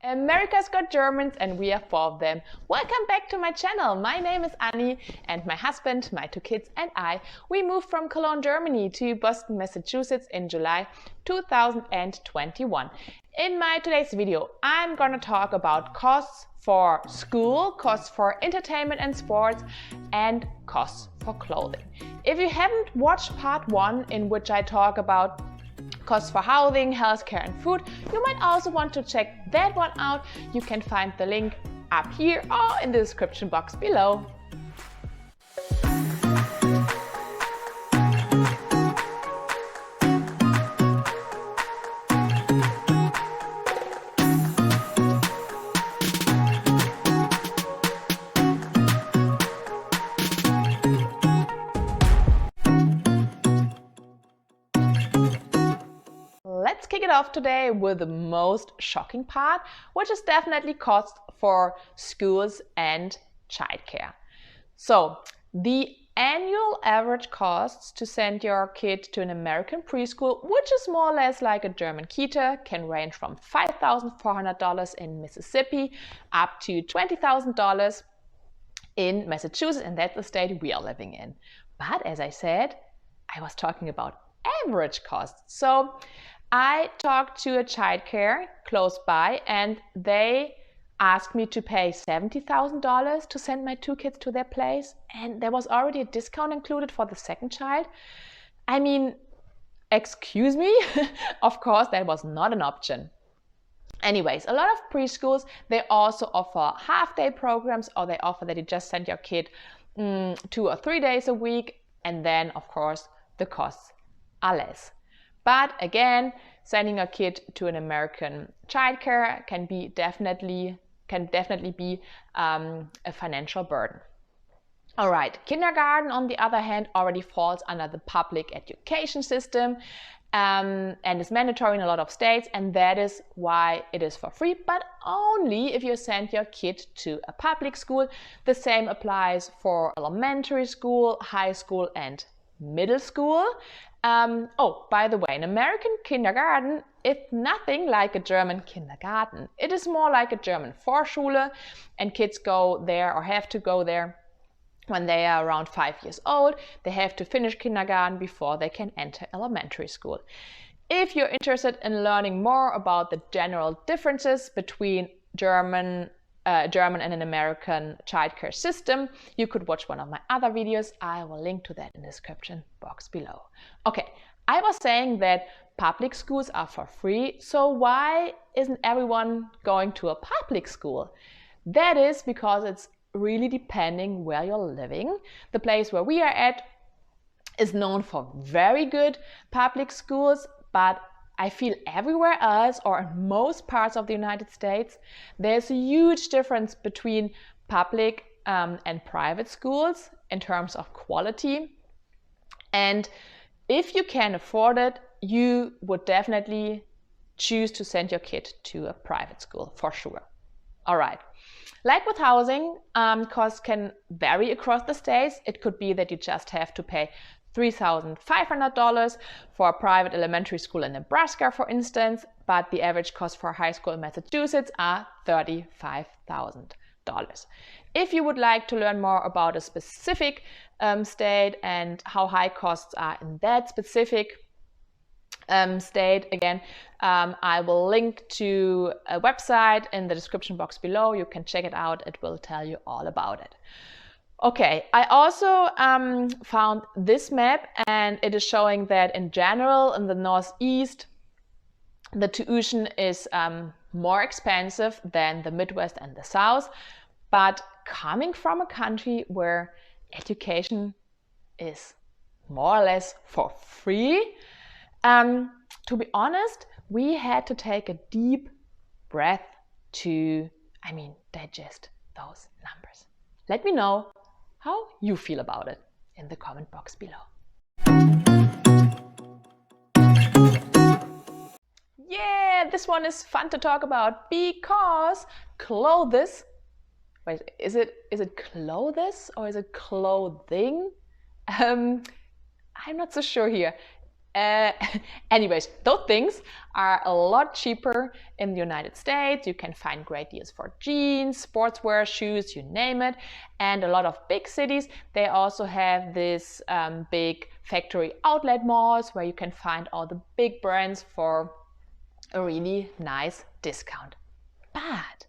America's got Germans and we are 4 of them. Welcome back to my channel. My name is Annie and my husband, my 2 kids and I, we moved from Cologne, Germany to Boston, Massachusetts in July 2021. In my today's video, I'm gonna talk about costs for school, costs for entertainment and sports, and costs for clothing. If you haven't watched part 1, in which I talk about costs for housing, healthcare and food, you might also want to check that one out. You can find the link up here or in the description box below. Let's kick it off today with the most shocking part, which is definitely costs for schools and childcare. So the annual average costs to send your kid to an American preschool, which is more or less like a German kita, can range from $5,400 in Mississippi up to $20,000 in Massachusetts, and that's the state we are living in. But as I said, I was talking about average costs. So I talked to a childcare close by and they asked me to pay $70,000 to send my 2 kids to their place, and there was already a discount included for the second child. I mean, excuse me? Of course, that was not an option. Anyways, a lot of preschools, they also offer half-day programs, or they offer that you just send your kid 2 or 3 days a week, and then, of course, the costs are less. But again, sending a kid to an American childcare can definitely be a financial burden. All right, kindergarten, on the other hand, already falls under the public education system and is mandatory in a lot of states, and that is why it is for free, but only if you send your kid to a public school. The same applies for elementary school, high school, and middle school. Oh, by the way, an American kindergarten is nothing like a German kindergarten. It is more like a German Vorschule, and kids go there or have to go there when they are around 5 years old. They have to finish kindergarten before they can enter elementary school. If you're interested in learning more about the general differences between German and an American childcare system, you could watch one of my other videos. I will link to that in the description box below. Okay, I was saying that public schools are for free, so why isn't everyone going to a public school? That is because it's really depending where you're living. The place where we are at is known for very good public schools, but I feel everywhere else, or in most parts of the United States, there's a huge difference between public and private schools in terms of quality. And if you can afford it, you would definitely choose to send your kid to a private school for sure. All right. Like with housing, costs can vary across the states. It could be that you just have to pay $3,500 for a private elementary school in Nebraska, for instance, but the average cost for a high school in Massachusetts are $35,000. If you would like to learn more about a specific state and how high costs are in that specific state, again, I will link to a website in the description box below. You can check it out. It will tell you all about it. Okay, I also found this map, and it is showing that in general in the Northeast, the tuition is more expensive than the Midwest and the South. But coming from a country where education is more or less for free, to be honest, we had to take a deep breath to, digest those numbers. Let me know how you feel about it in the comment box below. Yeah, this one is fun to talk about because clothes. Wait, is it clothes or is it clothing? I'm not so sure here. Anyways, those things are a lot cheaper in the United States. You can find great deals for jeans, sportswear, shoes, you name it. And a lot of big cities, they also have this big factory outlet malls where you can find all the big brands for a really nice discount. But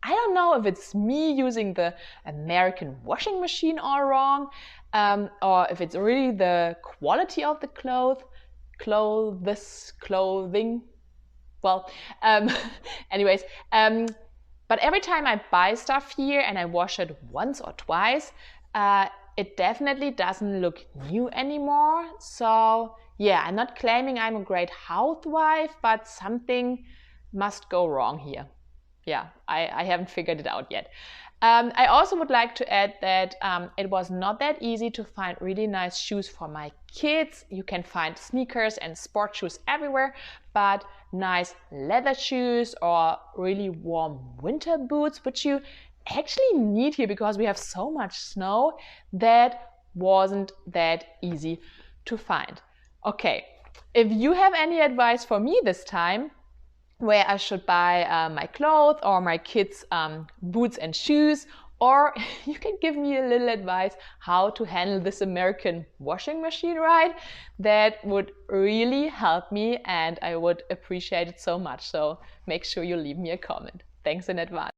I don't know if it's me using the American washing machine all wrong, or if it's really the quality of the clothing. Well, anyways, but every time I buy stuff here and I wash it once or twice, it definitely doesn't look new anymore. So yeah, I'm not claiming I'm a great housewife, but something must go wrong here. Yeah, I haven't figured it out yet. I also would like to add that it was not that easy to find really nice shoes for my kids. You can find sneakers and sport shoes everywhere, but nice leather shoes or really warm winter boots, which you actually need here because we have so much snow, that wasn't that easy to find. Okay, if you have any advice for me this time, where I should buy my clothes or my kids' boots and shoes, or you can give me a little advice how to handle this American washing machine right, that would really help me and I would appreciate it so much. So make sure you leave me a comment. Thanks in advance.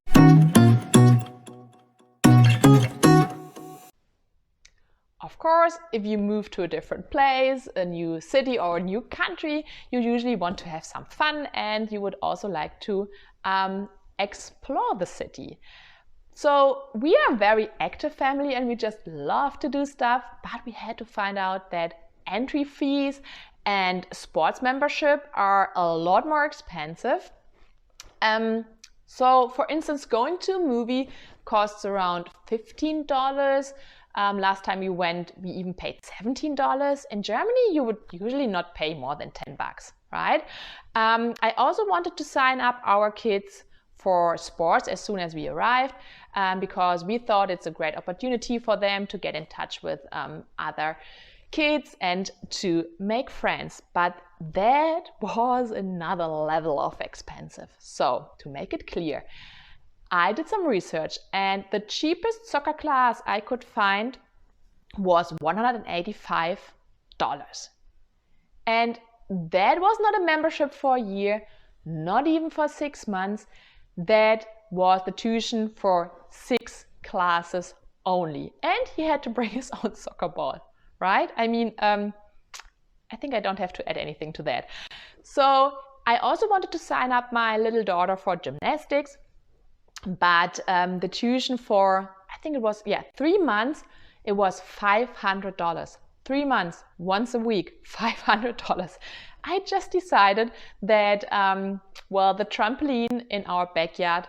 Of course, if you move to a different place, a new city or a new country, you usually want to have some fun and you would also like to explore the city. So we are a very active family and we just love to do stuff, but we had to find out that entry fees and sports membership are a lot more expensive. So for instance, going to a movie costs around $15. Last time we went, we even paid $17. In Germany, you would usually not pay more than 10 bucks, right? I also wanted to sign up our kids for sports as soon as we arrived, because we thought it's a great opportunity for them to get in touch with other kids and to make friends. But that was another level of expensive. So to make it clear, I did some research and the cheapest soccer class I could find was $185. And that was not a membership for a year, not even for 6 months. That was the tuition for 6 classes only. And he had to bring his own soccer ball, right? I mean, I think I don't have to add anything to that. So I also wanted to sign up my little daughter for gymnastics. But the tuition for, I think it was, 3 months, it was $500. 3 months, once a week, $500. I just decided that, the trampoline in our backyard,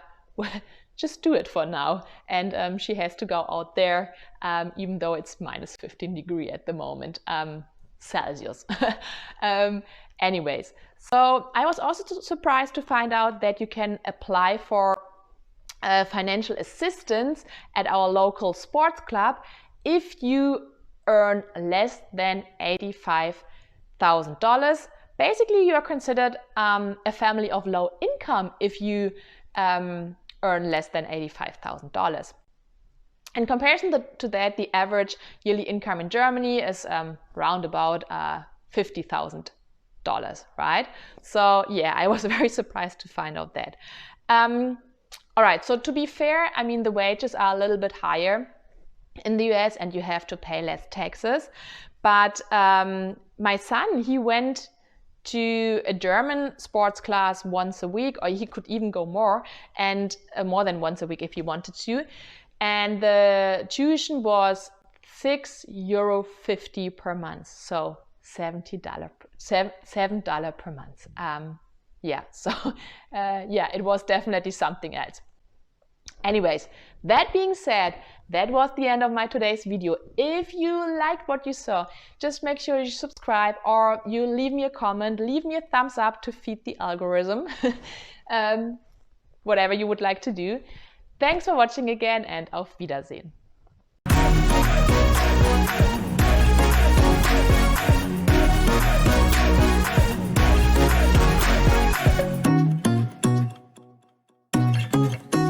just do it for now. And she has to go out there, even though it's minus 15 degrees at the moment, Celsius. Anyways, so I was also surprised to find out that you can apply for financial assistance at our local sports club if you earn less than $85,000. Basically, you are considered a family of low income if you earn less than $85,000. In comparison to that, the average yearly income in Germany is round about $50,000, right? So yeah, I was very surprised to find out that. All right, so to be fair, I mean, the wages are a little bit higher in the US and you have to pay less taxes. But my son, he went to a German sports class once a week, or he could even go more, and more than once a week if he wanted to. And the tuition was €6.50 per month, so $7 per month. It was definitely something else. Anyways, that being said, that was the end of my today's video. If you liked what you saw, just make sure you subscribe or you leave me a comment, leave me a thumbs up to feed the algorithm, whatever you would like to do. Thanks for watching again and auf Wiedersehen.